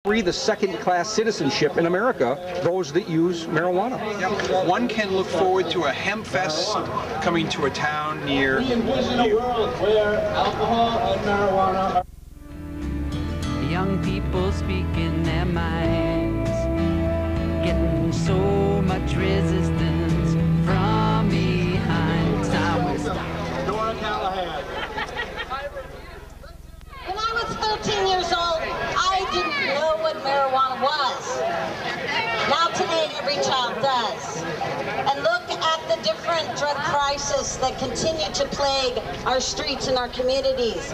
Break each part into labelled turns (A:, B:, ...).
A: free the second-class citizenship in America, those that use marijuana.
B: Yep. One can look forward to a Hempfest coming to a town near you.
C: In a world where alcohol and marijuana are...
D: Young people speaking their minds, getting so much resistance from behind. Time will stop.
C: Nora Callahan.
E: When I was 13 years old, I didn't know what marijuana was. Now today, every child does. And look at the different drug crises that continue to plague our streets and our communities.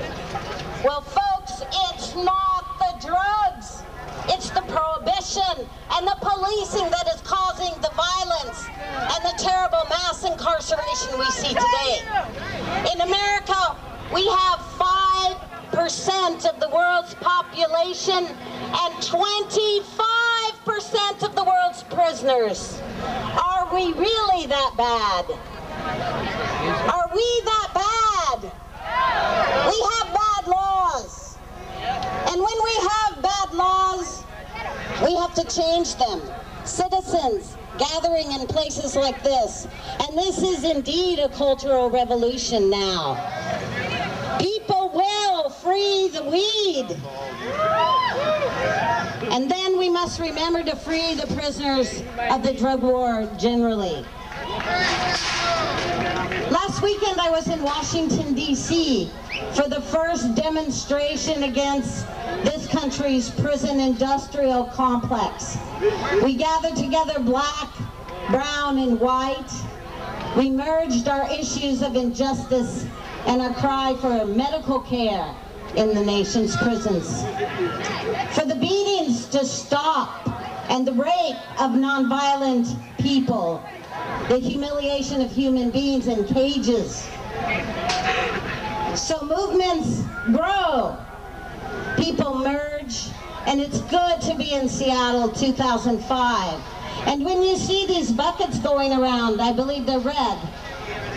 E: Well, folks, it's not the drugs. It's the prohibition and the policing that is causing the violence and the terrible mass incarceration we see today. In America, we have 5% of the world's population and 25% of the world's prisoners. Are we really that bad? Are we that bad? We have bad laws. And when we have bad laws, we have to change them. Citizens gathering in places like this. And this is indeed a cultural revolution now. People will free the weed. And then we must remember to free the prisoners of the drug war generally. Last weekend I was in Washington, D.C. for the first demonstration against this country's prison industrial complex. We gathered together black, brown, and white. We merged our issues of injustice and our cry for medical care in the nation's prisons. For the beatings to stop and the rape of nonviolent people, the humiliation of human beings in cages. So movements grow, people merge, and it's good to be in Seattle 2005. And when you see these buckets going around, I believe they're red.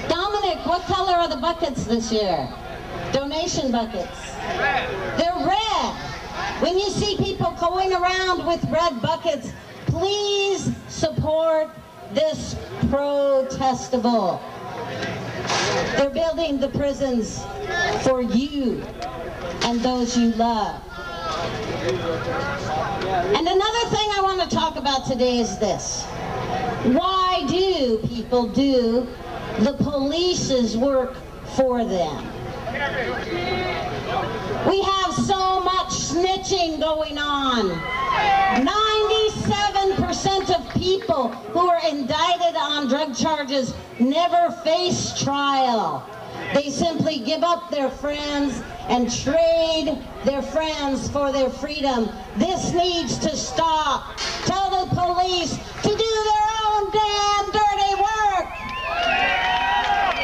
E: Dominic, what color are the buckets this year? Donation buckets. Red. They're red. When you see people going around with red buckets, please support this protestival. They're building the prisons for you and those you love. And another thing I want to talk about today is this. Why do people do the police's work for them? We have so much snitching going on. 97% of people who are indicted on drug charges never face trial. They simply give up their friends and trade their friends for their freedom. This needs to stop. Tell the police to do their own damn dirty work.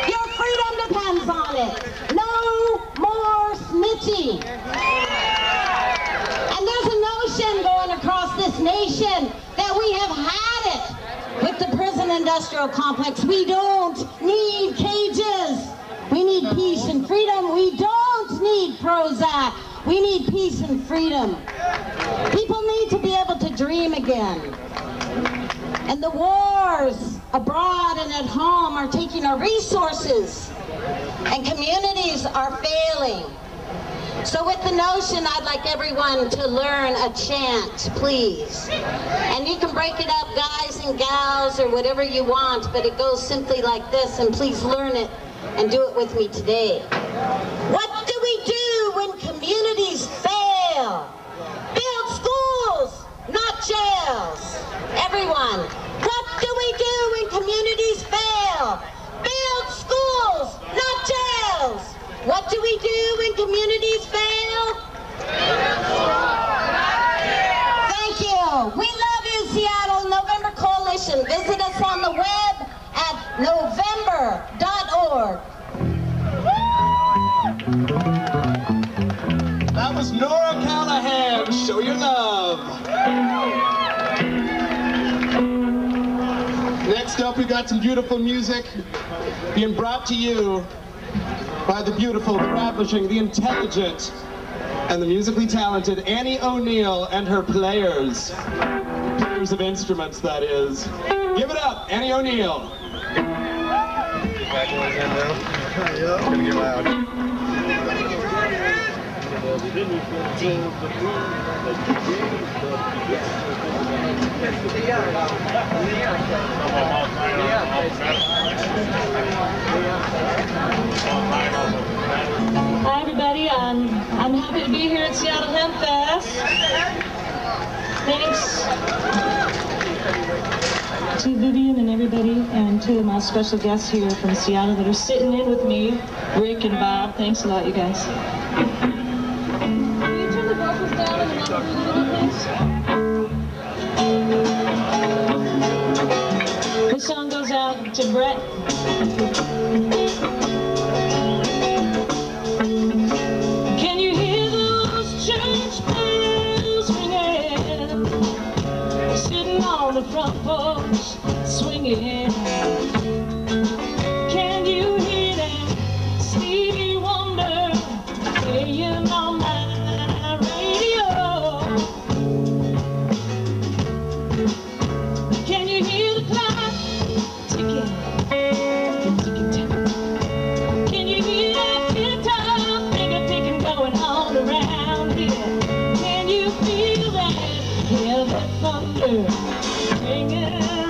E: Your freedom depends on it. No more snitching. And there's a notion going across this nation that we have had it with the prison industrial complex. We don't need cages. We need peace and freedom. We don't need Prozac. We need peace and freedom. People need to be able to dream again. And the wars abroad and at home are taking our resources, and communities are failing. So with the notion, I'd like everyone to learn a chant, please. And you can break it up, guys and gals, or whatever you want, but it goes simply like this, and please learn it and do it with me today. What do we do when communities fail? Build schools, not jails. Everyone, what do we do when communities fail? Build schools, not jails. What do we do when communities fail? Thank you. We love you, Seattle November Coalition. Visit us on the web at november.org.
C: That was Nora Callahan. Show your love. Next up, we got some beautiful music being brought to you by the beautiful, the ravishing, the intelligent and the musically talented Annie O'Neill and her players. Players of instruments, that is. Give it up, Annie O'Neill.
F: Back one in now. Yeah, it's gonna get loud.
G: Hi everybody, I'm happy to be here at Seattle Hempfest. Thanks to Vivian and everybody, and to my special guests here from Seattle that are sitting in with me, Rick and Bob. Thanks a lot, you guys. Can you turn the vocals down and the mic a little bit, please? This song goes out to Brett. Can you hear those church bells ringing? Sitting on the front porch, swinging. Can you hear that Stevie Wonder playing on my radio? Can you hear the clock ticking, ticking, ticking? Can you hear that guitar finger picking going on around here? Can you feel that heavy thunder ringing?